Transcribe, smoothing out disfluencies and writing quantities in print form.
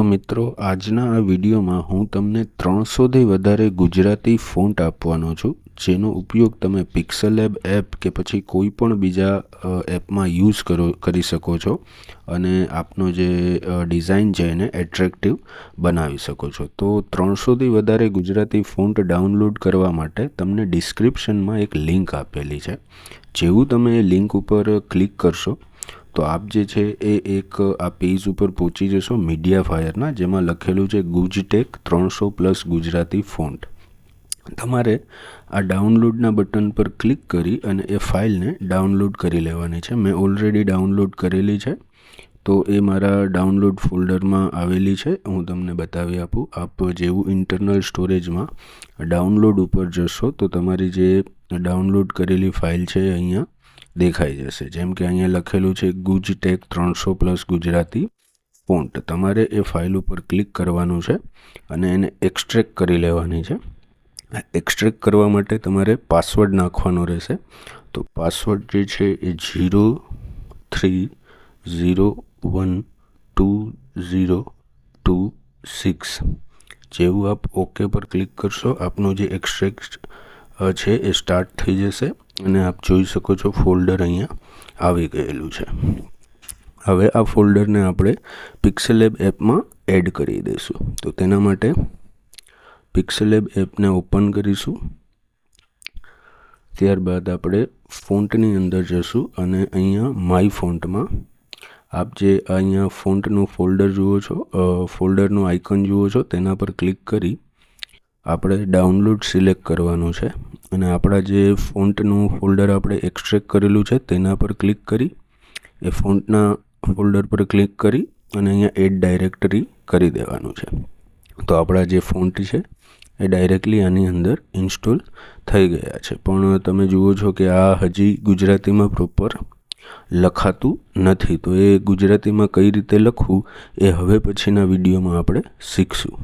તો મિત્રો આજના આ વિડીયોમાં હું તમને 300થી વધારે ગુજરાતી ફોન્ટ આપવાનો છું, જેનો ઉપયોગ તમે પિક્સેલેબ એપ કે પછી કોઈ પણ બીજા એપમાં યુઝ કરી શકો છો અને આપનો જે ડિઝાઇન છે એને એટ્રેક્ટિવ બનાવી શકો છો. તો 300થી વધારે ગુજરાતી ફોન્ટ ડાઉનલોડ કરવા માટે તમને ડિસ્ક્રિપ્શનમાં એક લિંક આપેલી છે. જેવું તમે એ લિંક ઉપર ક્લિક કરશો તો આપ જે છે એ એક આ પેજ ઉપર પહોંચી જશો મીડિયા ફાયરના, જેમાં લખેલું છે ગુજટેક 300+ ગુજરાતી ફોન્ટ. તમારે આ ડાઉનલોડના બટન પર ક્લિક કરી અને એ ફાઇલને ડાઉનલોડ કરી લેવાની છે. મેં ઓલરેડી ડાઉનલોડ કરેલી છે, તો એ મારા ડાઉનલોડ ફોલ્ડરમાં આવેલી છે. હું તમને બતાવી આપું. આપ જેવું ઇન્ટરનલ સ્ટોરેજમાં ડાઉનલોડ ઉપર જશો તો તમારી જે ડાઉનલોડ કરેલી ફાઇલ છે અહીંયા દેખાઈ જશે. જેમ કે અહીંયા લખેલું છે ગુજટેક 300+ ગુજરાતી ફોન્ટ. તમારે એ ફાઇલ ઉપર ક્લિક કરવાનું છે અને એને એક્સ્ટ્રેક્ટ કરી લેવાની છે. એક્સ્ટ્રેક્ટ કરવા માટે તમારે પાસવર્ડ નાખવાનો રહેશે. તો પાસવર્ડ જે છે એ 03012026. જેવું આપ ઓકે પર ક્લિક કરશો આપનું જે એક્સ્ટ્રેક્ટ છે એ સ્ટાર્ટ થઈ જશે અને આપ જોઈ શકો છો ફોલ્ડર અહીંયા આવી ગયેલું છે. હવે આ ફોલ્ડરને આપણે પિક્સેલેબ એપમાં એડ કરી દઈશું. તો તેના માટે પિક્સેલેબ એપને ઓપન કરીશું. ત્યારબાદ આપણે ફોન્ટની અંદર જશું અને અહીંયા માય ફોન્ટમાં આપ જે અહીંયા ફોન્ટનું ફોલ્ડર જુઓ છો, ફોલ્ડરનું આઇકન જુઓ છો, તેના પર ક્લિક કરી આપણે ડાઉનલોડ સિલેક્ટ કરવાનું છે અને આપણા જે ફોન્ટનું ફોલ્ડર આપણે એક્સ્ટ્રેક્ટ કરેલું છે તેના પર ક્લિક કરી એ ફોન્ટના ફોલ્ડર પર ક્લિક કરી અને અહીંયા એડ ડાયરેક્ટરી કરી દેવાનું છે. તો આપણા જે ફોન્ટ છે એ ડાયરેક્ટલી આની અંદર ઇન્સ્ટોલ થઈ ગયા છે. પણ તમે જુઓ છો કે આ હજી ગુજરાતીમાં પ્રોપર લખાતું નથી. તો એ ગુજરાતીમાં કઈ રીતે લખવું એ હવે પછીના વિડીયોમાં આપણે શીખશું.